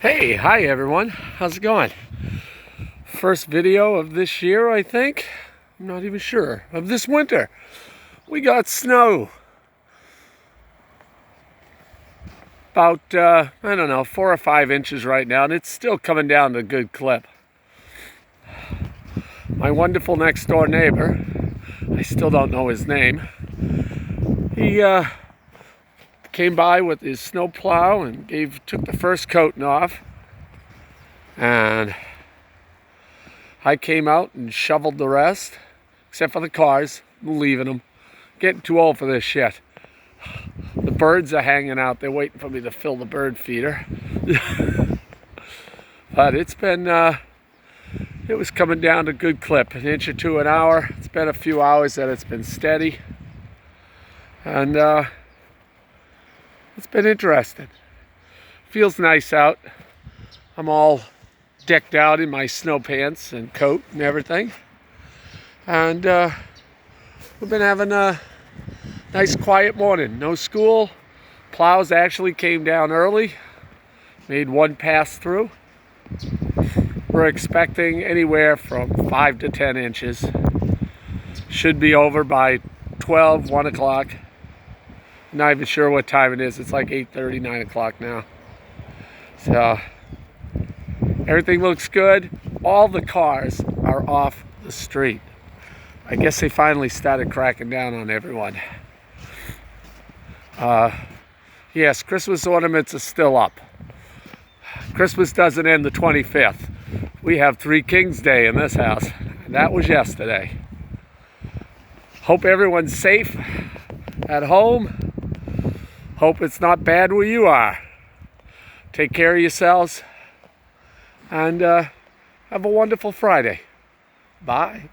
Hey, hi everyone. How's it going? First video of this year, I think. I'm not even sure. Of this winter. We got snow. About, I don't know, 4 or 5 inches right now, and it's still coming down at a good clip. My wonderful next door neighbor, I still don't know his name, he came by with his snow plow and took the first coating off, and I came out and shoveled the rest, except for the cars. I'm leaving them. Getting too old for this shit. The birds are hanging out. They're waiting for me to fill the bird feeder. But it's been, it was coming down a good clip, 1 inch or 2 an hour. It's been a few hours that it's been steady. And it's been interesting. Feels nice out. I'm all decked out in my snow pants and coat and everything. And we've been having a nice quiet morning. No school. Plows actually came down early. Made one pass through. We're expecting anywhere from 5 to 10 inches. Should be over by 12, 1 o'clock. Not even sure what time it is. It's like 8:30, 9 o'clock now. So everything looks good. All the cars are off the street. I guess they finally started cracking down on everyone. Yes, Christmas ornaments are still up. Christmas doesn't end the 25th. We have Three Kings Day in this house. And that was yesterday. Hope everyone's safe at home. Hope it's not bad where you are. Take care of yourselves. And have a wonderful Friday. Bye.